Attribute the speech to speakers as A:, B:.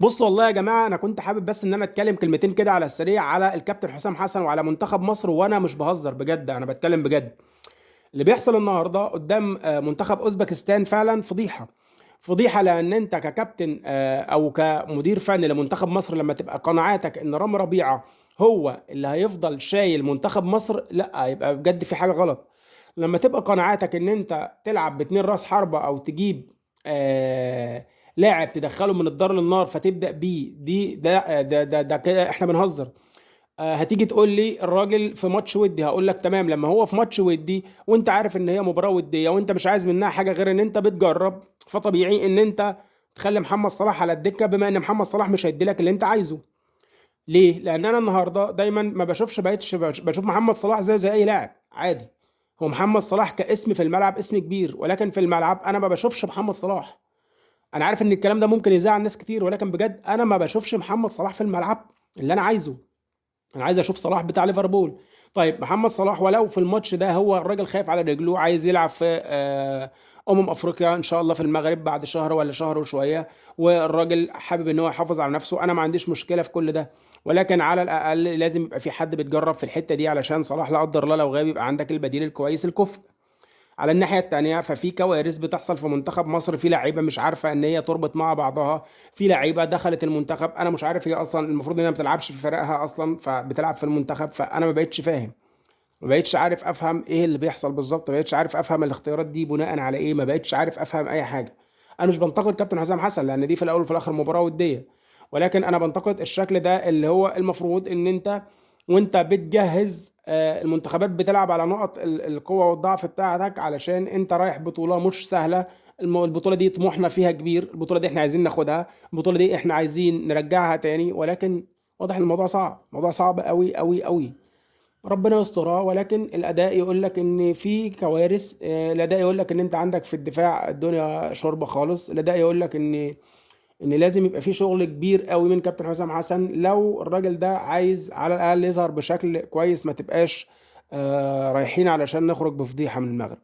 A: بص والله يا جماعه، انا كنت حابب بس ان انا اتكلم كلمتين كده على السريع على الكابتن حسام حسن وعلى منتخب مصر، وانا مش بهزر بجد، انا بتكلم بجد. اللي بيحصل النهارده قدام منتخب اوزبكستان فعلا فضيحه. فضيحه، لان انت ككابتن او كمدير فني لمنتخب مصر، لما تبقى قناعاتك ان رامي ربيعه هو اللي هيفضل شايل منتخب مصر، لا يبقى بجد في حاجه غلط. لما تبقى قناعاتك ان انت تلعب باتنين راس حربة او تجيب لاعب تدخله من الدار للنار فتبدا بيه، دي ده كده احنا بنهزر. هتيجي تقول لي الراجل في ماتش ودي، هقول لك تمام. لما هو في ماتش ودي وانت عارف ان هي مباراة ودية وانت مش عايز منها حاجة غير ان انت بتجرب، فطبيعي ان انت تخلي محمد صلاح على الدكة، بما ان محمد صلاح مش هيدي لك اللي انت عايزه. ليه؟ لان انا النهارده دايما ما بشوفش، بقيتش بشوف محمد صلاح زي اي لاعب عادي. هو محمد صلاح كاسم في الملعب اسم كبير، ولكن في الملعب انا ما بشوفش محمد صلاح. انا عارف ان الكلام ده ممكن يزعل ناس كتير، ولكن بجد انا ما بشوفش محمد صلاح في الملعب اللي انا عايزه. انا عايز اشوف صلاح بتاع ليفربول. طيب محمد صلاح ولو في الماتش ده هو الراجل خايف على رجله، عايز يلعب في افريقيا ان شاء الله في المغرب بعد شهر ولا شهر وشويه، والراجل حابب ان هو يحافظ على نفسه، انا ما عنديش مشكله في كل ده. ولكن على الاقل لازم يبقى في حد بيتجرب في الحته دي، علشان صلاح لا قدر الله لو غاب يبقى عندك البديل الكويس الكفء. على الناحية التانية ففي كوارث بتحصل في منتخب مصر، في لعيبة مش عارفة ان هي تربط مع بعضها. في لعيبة دخلت المنتخب انا مش عارف هي اصلا المفروض انها ما بتلعبش في فرقها اصلا، فبتلعب في المنتخب، فانا ما بقتش فاهم. ما بقتش عارف افهم ايه اللي بيحصل بالظبط، ما بقتش عارف افهم الاختيارات دي بناء على ايه، ما بقتش عارف افهم اي حاجة. انا مش بنتقد كابتن حسام حسن لان دي في الاول وفي الاخر مباراة ودية، ولكن انا بنتقد الشكل ده اللي هو المفروض ان انت وانت بتجهز المنتخبات بتلعب على نقط القوة والضعف بتاعتك، علشان انت رايح بطولة مش سهلة. البطولة دي طموحنا فيها كبير، البطولة دي احنا عايزين ناخدها، البطولة دي احنا عايزين نرجعها تاني، ولكن واضح ان الموضوع صعب، الموضوع صعب قوي قوي قوي. ربنا يسترها، ولكن الاداء يقول لك ان في كوارث. الاداء يقول لك ان انت عندك في الدفاع الدنيا شوربه خالص. الاداء يقول لك ان لازم يبقى في شغل كبير قوي من كابتن حسام حسن لو الراجل ده عايز على الاقل يظهر بشكل كويس، ما تبقاش رايحين علشان نخرج بفضيحه من المغرب.